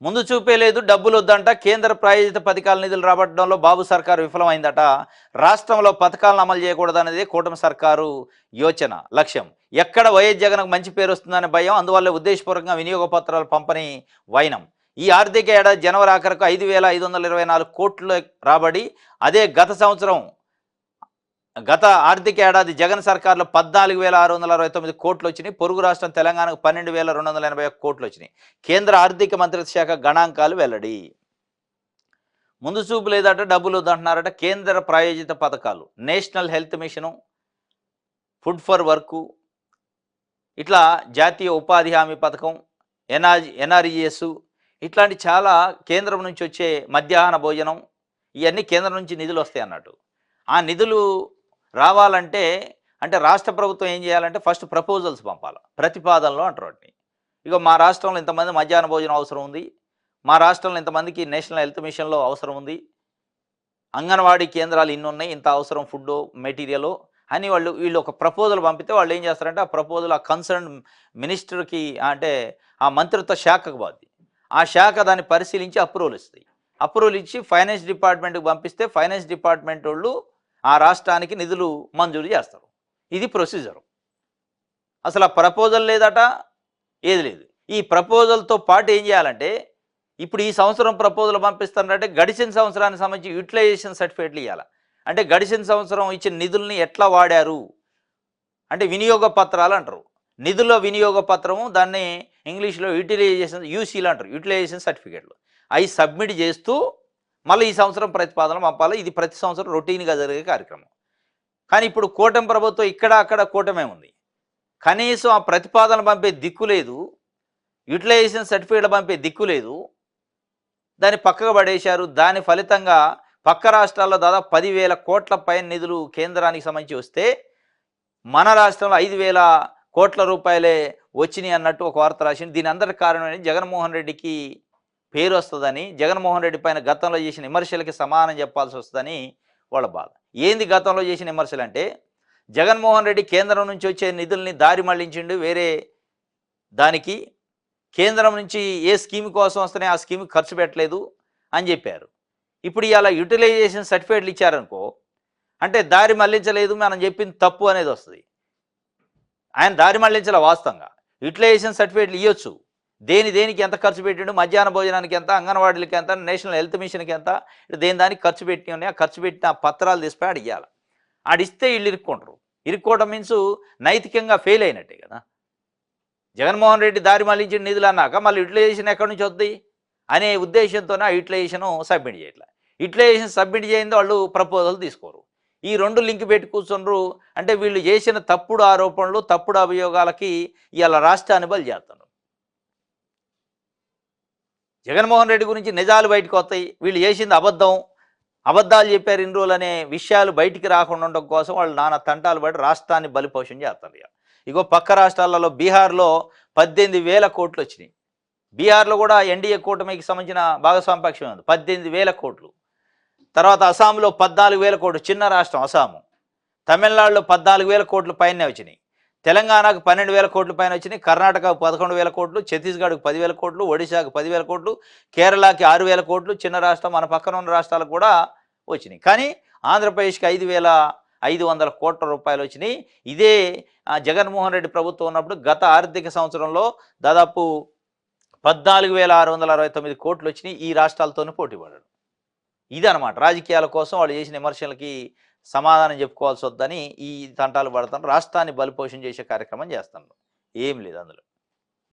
ముందు చూపే లేదు, డబ్బులు వద్దంట. కేంద్ర ప్రాయోజిత పథకాల నిధులు రాబట్టడంలో బాబు సర్కారు విఫలమైందట. రాష్ట్రంలో పథకాలను అమలు చేయకూడదనేది కూటమి సర్కారు యోచన లక్ష్యం. ఎక్కడ వైఎస్ జగన్కు మంచి పేరు వస్తుందనే భయం, అందువల్ల ఉద్దేశపూర్వకంగా వినియోగ పత్రాల పంపిణీ వైనం. ఈ ఆర్థిక ఏడాది జనవరి ఆఖరకు 5,524 కోట్లు రాబడి. అదే గత ఆర్థిక ఏడాది జగన్ సర్కార్లో 14,669 కోట్లు వచ్చినాయి. పొరుగు రాష్ట్రం తెలంగాణకు 12,281 కోట్లు వచ్చినాయి. కేంద్ర ఆర్థిక మంత్రిత్వ శాఖ గణాంకాలు వెల్లడి. ముందు చూపు లేదట, డబ్బులు వద్దంటున్నారట. కేంద్ర ప్రాయోజిత పథకాలు, national health mission, food for work, ఇట్లా జాతీయ ఉపాధి హామీ పథకం, ఎన్ఆర్ఈఎస్, ఇట్లాంటి చాలా కేంద్రం నుంచి వచ్చే మధ్యాహ్న భోజనం, ఇవన్నీ కేంద్రం నుంచి నిధులు వస్తాయి అన్నట్టు. ఆ నిధులు రావాలంటే రాష్ట్ర ప్రభుత్వం ఏం చేయాలంటే ఫస్ట్ ప్రపోజల్స్ పంపాలి, ప్రతిపాదనలు అంటారు వాటిని. ఇక మా రాష్ట్రంలో ఇంతమంది మధ్యాహ్న భోజనం అవసరం ఉంది, మా రాష్ట్రంలో ఇంతమందికి నేషనల్ హెల్త్ మిషన్లో అవసరం ఉంది, అంగన్వాడీ కేంద్రాలు ఇన్ని ఉన్నాయి, ఇంత అవసరం ఫుడ్ మెటీరియల్ అని వీళ్ళు ఒక ప్రపోజల్ పంపితే వాళ్ళు ఏం చేస్తారంటే ఆ ప్రపోజల్ ఆ కన్సర్న్ మినిస్టర్కి ఆ మంత్రిత్వ శాఖకు పోద్ది. ఆ శాఖ దాన్ని పరిశీలించి అప్రూవల్ ఇస్తాయి. అప్రూవల్ ఇచ్చి ఫైనాన్స్ డిపార్ట్మెంట్కి పంపిస్తే ఫైనాన్స్ డిపార్ట్మెంట్ వాళ్ళు ఆ రాష్ట్రానికి నిధులు మంజూరు చేస్తారు. ఇది ప్రొసీజరు. అసలు ఆ ప్రపోజల్ లేదట, ఏది లేదు. ఈ ప్రపోజల్తో పాటు ఏం చేయాలంటే ఇప్పుడు ఈ సంవత్సరం ప్రపోజల్ పంపిస్తారంటే గడిచిన సంవత్సరానికి సంబంధించి యూటిలైజేషన్ సర్టిఫికేట్లు ఇవ్వాలి. గడిచిన సంవత్సరం ఇచ్చిన నిధుల్ని ఎట్లా వాడారు వినియోగ పత్రాలు అంటారు. నిధుల వినియోగ పత్రము, దాన్ని ఇంగ్లీష్లో యూటిలైజేషన్ యూసీలు అంటారు, యూటిలైజేషన్ సర్టిఫికేట్లు. అవి సబ్మిట్ చేస్తూ మళ్ళీ ఈ సంవత్సరం ప్రతిపాదనలు పంపాలి. ఇది ప్రతి సంవత్సరం రొటీన్గా జరిగే కార్యక్రమం. కానీ ఇప్పుడు కూటమి ప్రభుత్వం ఇక్కడ అక్కడ కూటమే ఉంది. కనీసం ఆ ప్రతిపాదనలు పంపే దిక్కు లేదు, యూటిలైజేషన్ సర్టిఫికేట్లు పంపే దిక్కు లేదు, దాన్ని పక్కగా పడేశారు. దాని ఫలితంగా పక్క రాష్ట్రాల్లో దాదాపు 10,000 కోట్ల పైన నిధులు కేంద్రానికి సంబంధించి వస్తే మన రాష్ట్రంలో 5,000 కోట్ల రూపాయలే వచ్చినాయి అన్నట్టు ఒక వార్త రాసింది. దీని అందరి కారణం జగన్మోహన్ రెడ్డికి పేరు వస్తుందని, జగన్మోహన్ రెడ్డి పైన గతంలో చేసిన విమర్శలకి సమానం చెప్పాల్సి వస్తుందని వాళ్ళ బాధ. ఏంది గతంలో చేసిన విమర్శలు అంటే జగన్మోహన్ రెడ్డి కేంద్రం నుంచి వచ్చే నిధుల్ని దారి మళ్లించిండు వేరే దానికి, కేంద్రం నుంచి ఏ స్కీమ్ కోసం వస్తేనే ఆ స్కీమ్ ఖర్చు పెట్టలేదు అని చెప్పారు. ఇప్పుడు ఇలా యూటిలైజేషన్ సర్టిఫికేట్లు ఇచ్చారనుకో, దారి మళ్లించలేదు, మనం చెప్పింది తప్పు అనేది వస్తుంది. ఆయన దారి మళ్లించాల, వాస్తవంగా యూటిలైజేషన్ సర్టిఫికేట్లు ఇవ్వచ్చు. దేనికి ఎంత ఖర్చు పెట్టిండు, మధ్యాహ్న భోజనానికి ఎంత, అంగన్వాడీలకి ఎంత, నేషనల్ హెల్త్ మిషన్కి ఎంత, దానికి ఖర్చు పెట్టి ఉన్నాయి. ఆ ఖర్చు పెట్టిన పత్రాలు తీసిపోయి అడిగాలి. ఆడిస్తే వీళ్ళు ఇరుక్కుంటారు. ఇరుక్కోవడం మీన్స్ నైతికంగా ఫెయిల్ అయినట్టే కదా. జగన్మోహన్ రెడ్డి దారి మళ్లించిన నిధులు అన్నాక మళ్ళీ యూటిలైజేషన్ ఎక్కడి నుంచి వద్ది అనే ఉద్దేశంతోనే ఆ యూటిలైజేషన్ సబ్మిట్ చేయట్లే. యూటిలైజేషన్ సబ్మిట్ చేయింది వాళ్ళు ప్రపోజల్ తీసుకోరు. ఈ రెండు లింక్ పెట్టి కూర్చుండ్రు. వీళ్ళు చేసిన తప్పుడు ఆరోపణలు, తప్పుడు అభియోగాలకి ఇవాళ రాష్ట్రాన్ని బలి చేస్తున్నారు. జగన్మోహన్ రెడ్డి గురించి నిజాలు బయటకు వస్తాయి, వీళ్ళు చేసింది అబద్ధాలు చెప్పారు ఇన్ని రోజులు అనే విషయాలు బయటికి రాకుండా ఉండడం కోసం వాళ్ళు నానా తంటాలు పడి రాష్ట్రాన్ని బలిపోషణ చేస్తారు. ఇగో పక్క రాష్ట్రాలలో బీహార్లో 18,000 కోట్లు వచ్చినాయి. బీహార్లో కూడా ఎన్డీఏ కూటమికి సంబంధించిన భాగస్వామ్యపక్షం ఉంది, 18,000 కోట్లు. తర్వాత అస్సాంలో 14,000 కోట్లు, చిన్న రాష్ట్రం అస్సాము. తమిళనాడులో 14,000 కోట్లు పైనే వచ్చినాయి. తెలంగాణకు 12,000 కోట్ల పైన వచ్చినాయి. కర్ణాటకకు 11,000 కోట్లు, ఛత్తీస్గఢ్కు 10,000 కోట్లు, ఒడిశాకు 10,000 కోట్లు, కేరళకి 6,000 కోట్లు. చిన్న రాష్ట్రం, మన పక్కన ఉన్న రాష్ట్రాలకు కూడా వచ్చినాయి. కానీ ఆంధ్రప్రదేశ్కి 5,500 కోట్ల రూపాయలు వచ్చినాయి. ఇదే జగన్మోహన్ రెడ్డి ప్రభుత్వం ఉన్నప్పుడు గత ఆర్థిక సంవత్సరంలో దాదాపు 14,669 కోట్లు వచ్చినాయి. ఈ రాష్ట్రాలతోనే పోటీ పడ్డాడు. ఇదనమాట రాజకీయాల కోసం వాళ్ళు చేసిన విమర్శలకి సమాధానం చెప్పుకోవాల్సి వద్దని ఈ తంటాలు పడతాను. రాష్ట్రాన్ని బలిపోషణ చేసే కార్యక్రమం చేస్తాను. ఏం లేదు అందులో.